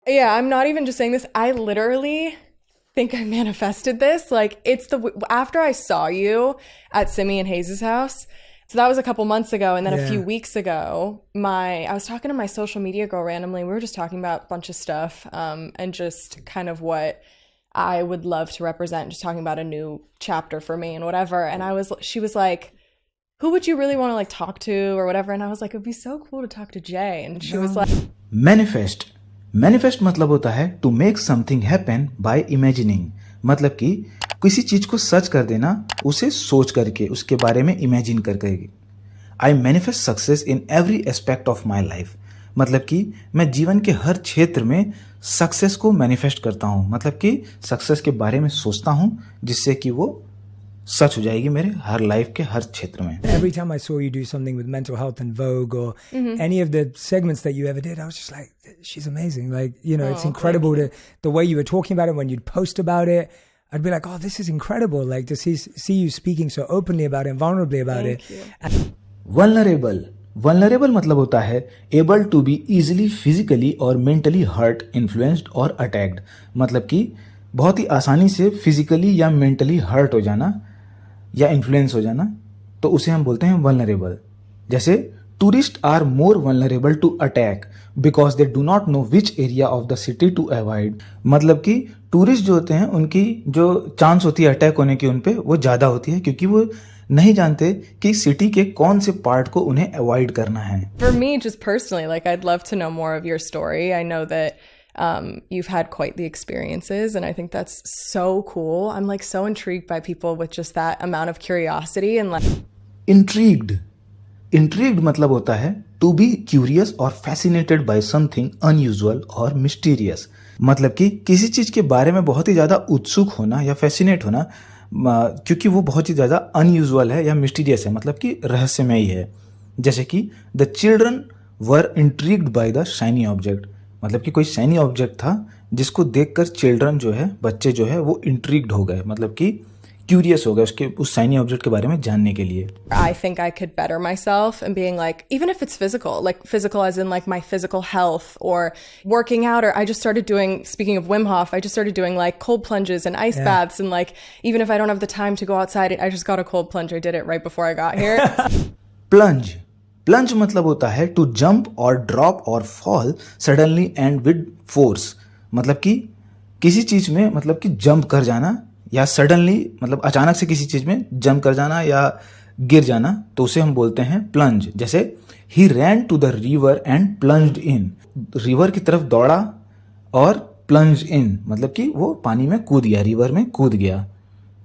Yeah, I'm not even just saying this. I literally think I manifested this. Like, after I saw you at Simi and Hayes' house. So that was a couple months ago. And then a few weeks ago, I was talking to my social media girl randomly. We were just talking about a bunch of stuff, and just kind of what I would love to represent, just talking about a new chapter for me and whatever. And she was like, who would you really want to like talk to or whatever? And I was like, it would be so cool to talk to Jay. And she was like, manifest मतलब होता है to make something happen by imagining. मतलब कि किसी चीज को सच कर देना, उसे सोच करके, उसके बारे में इमेजिन करके। I manifest success in every aspect of my life. मतलब कि मैं जीवन के हर क्षेत्र में सक्सेस को मैनिफेस्ट करता हूँ। मतलब कि सक्सेस के बारे में सोचता हूँ जिससे कि वो सच हो जाएगी मेरे हर लाइफ के हर क्षेत्र में। Every time I saw you do something with mental health and Vogue or any of the segments that you ever did, I was just like, she's amazing. Like, you know, it's incredible the way you were talking about it when you'd post about it. I'd be like, oh, this is incredible. Like to see you speaking so openly about it and vulnerably about it. Vulnerable मतलब होता है able to be easily physically or mentally hurt, influenced और attacked। मतलब कि बहुत ही आसानी से physically या मेंटली हर्ट हो जाना या इन्फ्लुएंस हो जाना, तो उसे हम बोलते हैं वल्नरेबल। जैसे tourist are more vulnerable to attack because they do not know which area of the city to avoid. मतलब कि टूरिस्ट जो होते हैं उनकी जो चांस होती है अटैक होने की उन पे वो ज़्यादा होती है, क्योंकि वो नहीं जानते कि सिटी के कौन से पार्ट को उन्हें अवॉइड करना है। For me, just personally, like I'd love to know more of your story. I know that you've had quite the experiences, and I think that's so cool. I'm like so intrigued by people with just that amount of curiosity and like intrigued मतलब होता है to be curious or fascinated by something unusual or mysterious। मतलब कि किसी चीज के बारे में बहुत ही ज्यादा उत्सुक होना या फैसिनेट होना, क्योंकि वो बहुत ही ज्यादा अनयूजुअल है या मिस्टीरियस है, मतलब कि रहस्यमयी है। जैसे कि the children were intrigued by the shiny object. मतलब कि कोई शाइनी ऑब्जेक्ट था जिसको देखकर चिल्ड्रन जो है, बच्चे जो है, वो इंट्रीग्ड हो गए, मतलब कि क्यूरियस हो गए उसके उस शाइनी ऑब्जेक्ट के बारे में जानने के लिए। I think I could better myself and being like, even if it's physical, like physical as in like my physical health or working out, or I just started doing, speaking of Wim Hof, I just started doing like cold plunges and ice baths, and like even if I don't have the time to go outside, I just got a cold plunge. I did it right before I got here. Plunge मतलब होता है to jump और drop और fall suddenly and with force. मतलब कि किसी चीज में, मतलब कि जंप कर जाना या सडनली, मतलब अचानक से किसी चीज में जंप कर जाना या गिर जाना, तो उसे हम बोलते हैं प्लंज। जैसे ही ran to the river and plunged in. River की तरफ दौड़ा और प्लंज इन, मतलब कि वो पानी में कूद गया, रिवर में कूद गया,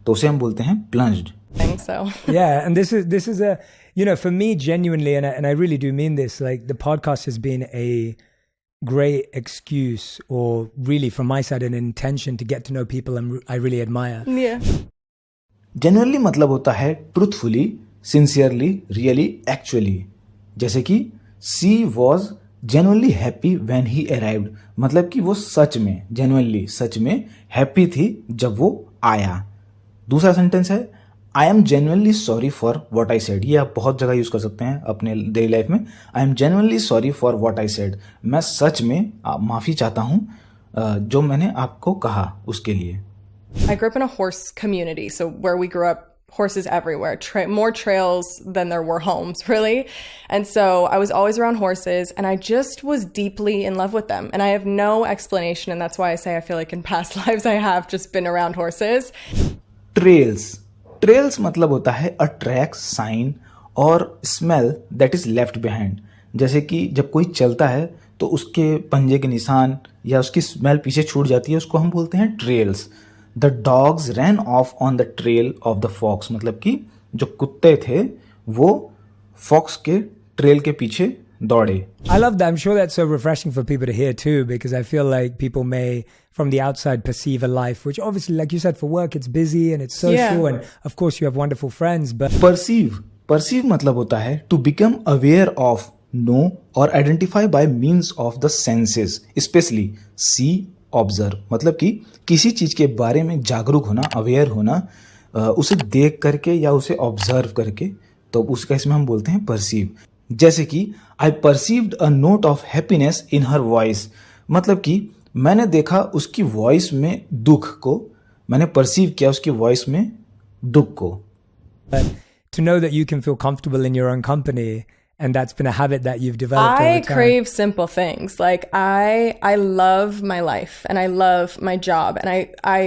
तो उसे हम बोलते हैं plunged. So yeah, and this is a, you know, for me genuinely, and I really do mean this, like the podcast has been a great excuse, or really from my side an intention to get to know people I really admire. yeah. Genuinely मतलब होता है truthfully, sincerely, really, actually. जैसे कि she was genuinely happy when he arrived. मतलब कि वो सच में, genuinely सच में हैप्पी थी जब वो आया। दूसरा सेंटेंस है I am genuinely sorry for what I said. ये आप बहुत जगह यूज कर सकते हैं अपने डेली लाइफ में। I am genuinely sorry for what I said. मैं सच में माफी चाहता हूँ जो मैंने आपको कहा उसके लिए। I grew up in a horse community, so where we grew up, horses everywhere, more trails than there were homes, really. And so I was always around horses, and I just was deeply in love with them. And I have no explanation, and that's why I say I feel like in past lives I have just been around horses. Trails मतलब होता है a track, sign और smell that is left behind. जैसे कि जब कोई चलता है तो उसके पंजे के निशान या उसकी स्मेल पीछे छूट जाती है, उसको हम बोलते हैं trails. The dogs ran off on the trail of the fox. मतलब कि जो कुत्ते थे वो फॉक्स के ट्रेल के पीछे दौड़े। I love that. I'm sure that's so refreshing for people to hear too, because I feel like people may from the outside perceive a life which obviously, like you said, for work it's busy and it's social, and of course you have wonderful friends, but perceive मतलब होता है to become aware of, know or identify by means of the senses, especially see, observe। मतलब कि किसी चीज के बारे में जागरूक होना, अवेयर होना, उसे देख करके या उसे ऑब्जर्व करके, तो उसका इसमें हम बोलते हैं परसीव। जैसे कि I perceived a note of happiness in her voice. मतलब कि मैंने देखा उसकी वॉइस में दुख को, मैंने परसीव किया उसकी वॉइस में दुख को. But to know that you can feel comfortable in your own company, and that's been a habit that you've developed over I time. crave simple things. Like I love my life and I love my job and I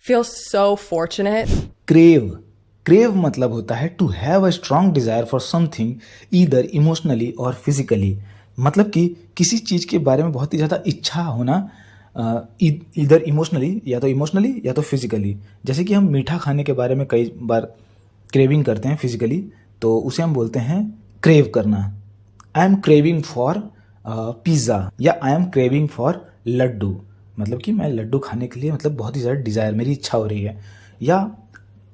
feel so fortunate. Crave मतलब होता है to have a strong desire for something either emotionally और physically. मतलब कि किसी चीज के बारे में बहुत ही ज्यादा इच्छा होना, इधर इमोशनली या तो फिजिकली. जैसे कि हम मीठा खाने के बारे में कई बार क्रेविंग करते हैं फिजिकली, तो उसे हम बोलते हैं क्रेव करना. I am craving for pizza या I am craving for laddoo. मतलब कि मैं लड्डू खाने के लिए मतलब बहुत ही ज़्यादा डिज़ायर, मेरी इच्छा हो रही है. या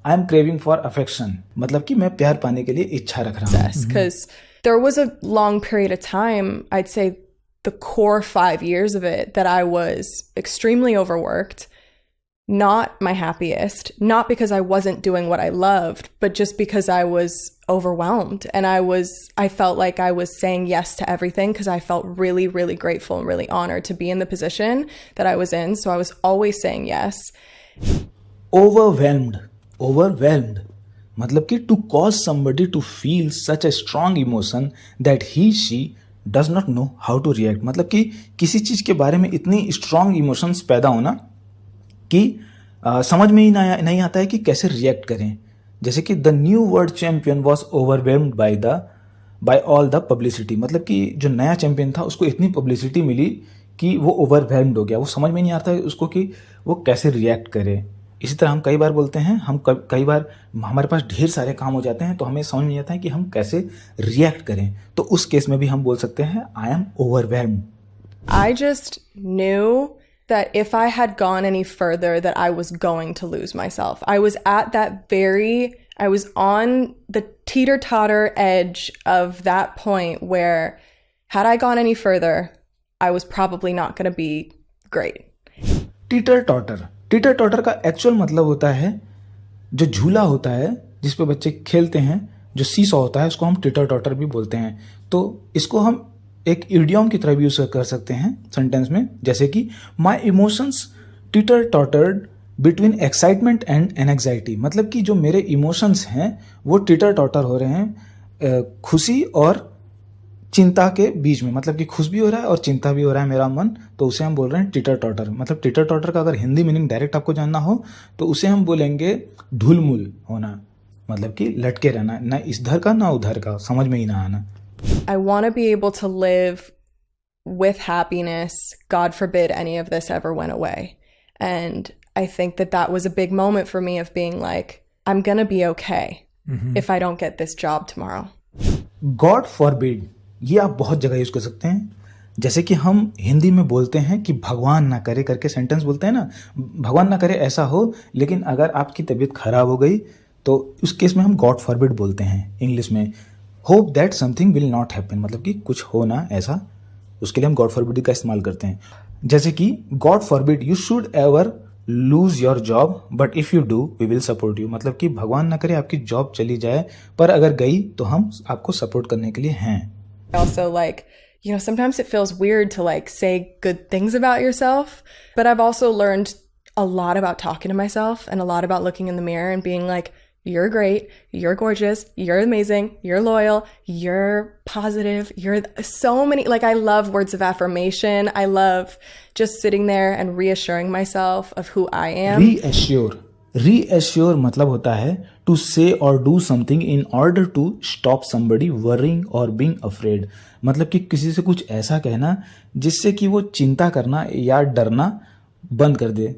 I am craving for affection, मतलब कि मैं प्यार पाने के लिए इच्छा रख रहा हूँ. Because there was a long period of time, I'd say the core 5 years of it, that I was extremely overworked, not my happiest, not because I wasn't doing what I loved, but just because I was overwhelmed. And I felt like I was saying yes to everything because I felt really, really grateful and really honored to be in the position that I was in. So I was always saying yes. Overwhelmed मतलब कि to cause somebody to feel such a strong emotion that she does not know how to react. मतलब कि किसी चीज के बारे में इतनी strong emotions पैदा होना कि समझ में ही नहीं आता है कि कैसे रिएक्ट करें. जैसे कि the new world champion was overwhelmed bye all the publicity. मतलब कि जो नया चैंपियन था उसको इतनी पब्लिसिटी मिली कि वो ओवरवेल्म्ड हो गया. वो समझ में नहीं आता है उसको कि वो कैसे रिएक्ट करे. इसी तरह हम कई बार बोलते हैं, हम कई बार हमारे पास ढेर सारे काम हो जाते हैं तो हमें समझ नहीं आता है कि हम कैसे रिएक्ट करें. तो उस केस में भी हम बोल सकते हैं I am overwhelmed. I just knew that if I had gone any further that I was going to lose myself. I was on the teeter-totter edge of that point where had I gone any further, I was probably not going to be great. Teeter totter का actual मतलब होता है जो झूला होता है जिस पे बच्चे खेलते हैं, जो सीसॉ होता है, उसको हम टीटर टॉटर भी बोलते हैं. तो इसको हम एक इडियम की तरह भी यूज कर सकते हैं सेंटेंस में. जैसे कि my emotions teeter tottered between excitement and anxiety. मतलब कि जो मेरे इमोशंस हैं वो टीटर टॉटर हो रहे हैं खुशी और चिंता के बीच में. मतलब कि खुश भी हो रहा है और चिंता भी हो रहा है मेरा मन, तो उसे हम बोल रहे हैं टीटर टॉटर. मतलब टीटर टॉटर का अगर हिंदी मीनिंग डायरेक्ट आपको जानना हो तो उसे हम बोलेंगे ढुलमुल होना. मतलब कि लटके रहना, ना इधर का ना उधर का, समझ में ही ना आना. I want to be able to live with happiness. God forbid any of this ever went away. And I think that was a big moment for me of being like, I'm going to be okay if I don't get this job tomorrow. God forbid, ये आप बहुत जगह use कर सकते हैं. जैसे कि हम हिंदी में बोलते हैं कि भगवान ना करे करके सेंटेंस बोलते हैं ना, भगवान ना करे ऐसा हो, लेकिन अगर आपकी तबीयत खराब हो गई तो उस केस में हम गॉड फॉरबिड बोलते हैं इंग्लिश में. Hope that something will not happen, मतलब कि कुछ हो ना ऐसा, उसके लिए हम गॉड फॉरबिड का इस्तेमाल करते हैं. जैसे कि God forbid you should ever lose your job but if you do we will support you. मतलब कि भगवान ना करे आपकी जॉब चली जाए, पर अगर गई तो हम आपको सपोर्ट करने के लिए हैं. Also, like, you know, sometimes it feels weird to like say good things about yourself, but I've also learned a lot about talking to myself and a lot about looking in the mirror and being like, you're great, you're gorgeous, you're amazing, you're loyal, you're positive, you're so many, like, I love words of affirmation. I love just sitting there and reassuring myself of who I am. Reassure मतलब होता है to say or do something in order to stop somebody worrying or being afraid. मतलब कि किसी से कुछ ऐसा कहना जिससे कि वो चिंता करना या डरना बंद कर दे.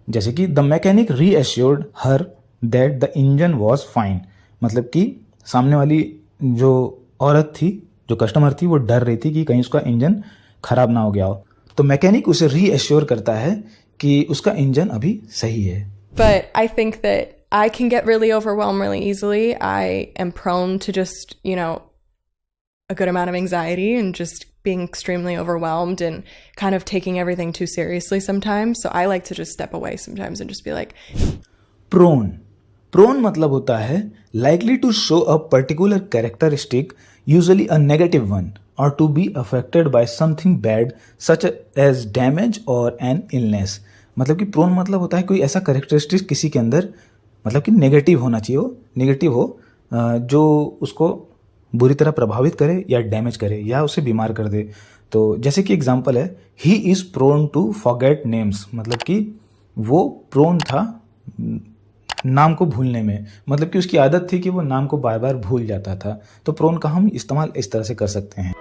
जैसे कि the mechanic reassured her that the engine was fine. मतलब कि सामने वाली जो औरत थी, जो कस्टमर थी, वो डर रही थी कि कहीं उसका इंजन खराब ना हो गया हो. तो मैकेनिक उसे रीएश्योर करता है कि उसका इंजन अभी सही है. But I think that I can get really overwhelmed really easily. I am prone to just, you know, a good amount of anxiety and just being extremely overwhelmed and kind of taking everything too seriously sometimes. So I like to just step away sometimes and just be like, Prone मतलब होता है likely to show a particular characteristic, usually a negative one, और to be affected by something bad such as damage और an illness. मतलब कि prone मतलब होता है कोई ऐसा करेक्टरिस्टिक किसी के अंदर, मतलब कि नेगेटिव होना चाहिए, नेगेटिव हो जो उसको बुरी तरह प्रभावित करे या डैमेज करे या उसे बीमार कर दे। तो जैसे कि एग्जांपल है, he is prone to forget names, मतलब कि वो प्रोन था नाम को भूलने में, मतलब कि उसकी आदत थी कि वो नाम को बार बार भूल जाता था। तो प्रोन का हम इस्तेमाल इस तरह से कर सकते हैं।